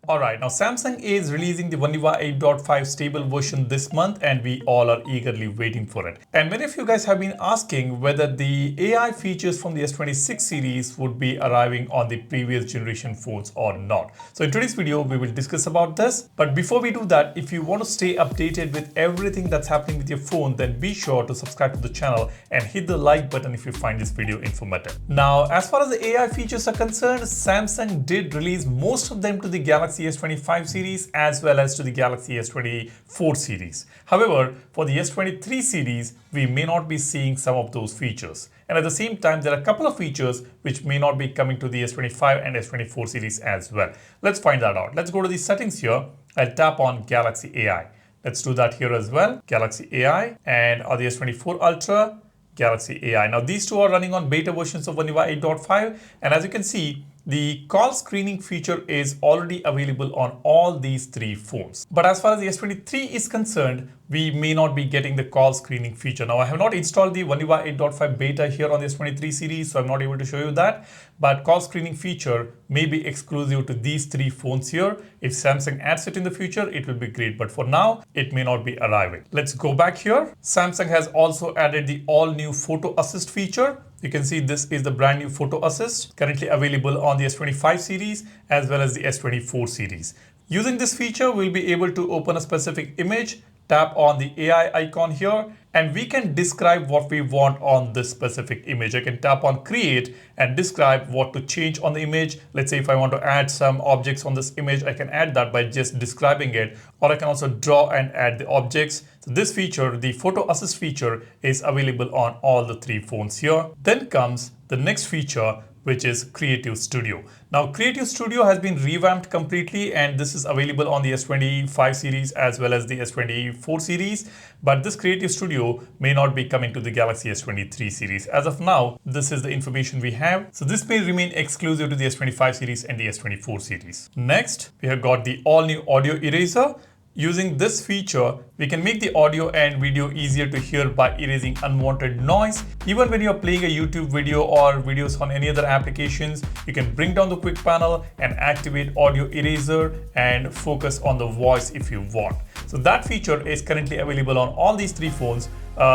Alright, now Samsung is releasing the One UI 8.5 stable version this month and we all are eagerly waiting for it. And many of you guys have been asking whether the AI features from the S26 series would be arriving on the previous generation phones or not. So in today's video, we will discuss about this. But before we do that, if you want to stay updated with everything that's happening with your phone, then be sure to subscribe to the channel and hit the like button if you find this video informative. Now, as far as the AI features are concerned, Samsung did release most of them to the Galaxy S25 series as well as to the Galaxy S24 series. However, for the S23 series, we may not be seeing some of those features. And at the same time, there are a couple of features which may not be coming to the S25 and S24 series as well. Let's find that out. Let's go to the settings here. I'll tap on Galaxy AI. Let's do that here as well. Galaxy AI and on the S24 Ultra, Galaxy AI. Now these two are running on beta versions of One UI 8.5, and as you can see, the call screening feature is already available on all these three phones. But as far as the S23 is concerned, we may not be getting the call screening feature. Now I have not installed the One UI 8.5 beta here on the S23 series, so I'm not able to show you that. But call screening feature may be exclusive to these three phones here. If Samsung adds it in the future, it will be great. But for now, it may not be arriving. Let's go back here. Samsung has also added the all new photo assist feature. You can see this is the brand new photo assist currently available on the S25 series as well as the S24 series. Using this feature, we'll be able to open a specific image, tap on the AI icon here, and we can describe what we want on this specific image. I can tap on create and describe what to change on the image. Let's say if I want to add some objects on this image, I can add that by just describing it, or I can also draw and add the objects. So this feature, the photo assist feature, is available on all the three phones here. Then comes the next feature, which is Creative Studio. Now, Creative Studio has been revamped completely, and this is available on the S25 series as well as the S24 series. But this Creative Studio may not be coming to the Galaxy S23 series. As of now, this is the information we have. So this may remain exclusive to the S25 series and the S24 series. Next, we have got the all new audio eraser. Using this feature, we can make the audio and video easier to hear by erasing unwanted noise. Even when you're playing a YouTube video or videos on any other applications, you can bring down the quick panel and activate audio eraser and focus on the voice if you want. So that feature is currently available on all these three phones,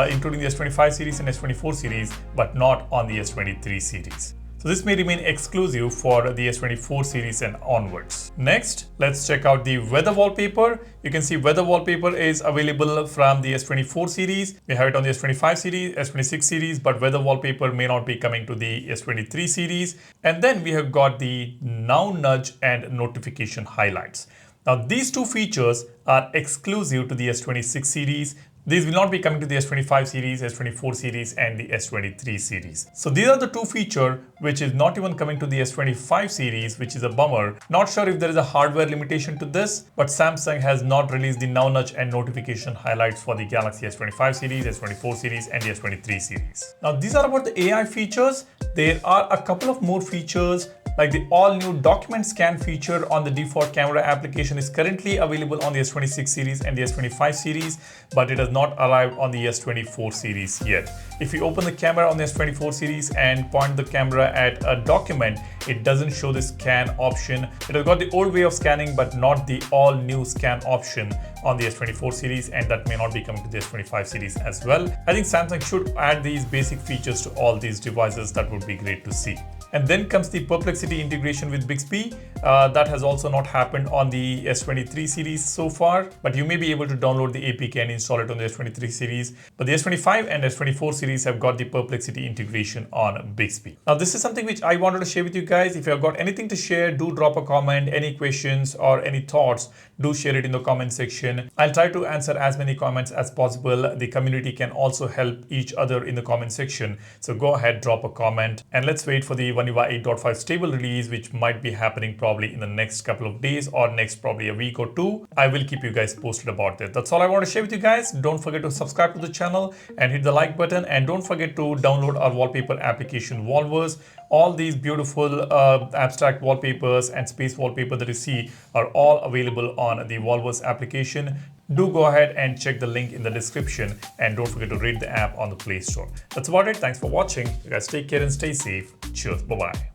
including the S25 series and S24 series, but not on the S23 series. So this may remain exclusive for the S24 series and onwards. Next, let's check out the weather wallpaper. You can see weather wallpaper is available from the S24 series. We have it on the S25 series, S26 series, but weather wallpaper may not be coming to the S23 series. And then we have got the now nudge and notification highlights. Now these two features are exclusive to the S26 series. These will not be coming to the S25 series, S24 series and the S23 series. So these are the two features which is not even coming to the S25 series, which is a bummer. Not sure if there is a hardware limitation to this, but Samsung has not released the now nudge and notification highlights for the Galaxy S25 series, S24 series and the S23 series. Now these are about the AI features. There are a couple of more features, like the all new document scan feature on the default camera application is currently available on the S26 series and the S25 series, but it has not arrived on the S24 series yet. If you open the camera on the S24 series and point the camera at a document, it doesn't show the scan option. It has got the old way of scanning, but not the all new scan option on the S24 series, and that may not be coming to the S25 series as well. I think Samsung should add these basic features to all these devices. That would be great to see. And then comes the Perplexity integration with Bixby. That has also not happened on the S23 series so far, but you may be able to download the APK and install it on the S23 series. But the S25 and S24 series have got the Perplexity integration on Bixby. Now, this is something which I wanted to share with you guys. If you have got anything to share, do drop a comment. Any questions or any thoughts, do share it in the comment section. I'll try to answer as many comments as possible. The community can also help each other in the comment section. So go ahead, drop a comment, and let's wait for the One UI 8.5 stable release, which might be happening probably in the next couple of days or next probably a week or two. I will keep you guys posted about it. That's all I want to share with you guys. Don't forget to subscribe to the channel and hit the like button, and don't forget to download our wallpaper application Wallverse. All these beautiful abstract wallpapers and space wallpaper that you see are all available on the Wallverse application. Do go ahead and check the link in the description, and don't forget to rate the app on the Play Store. That's about it. Thanks for watching. You guys take care and stay safe. Cheers. Bye-bye.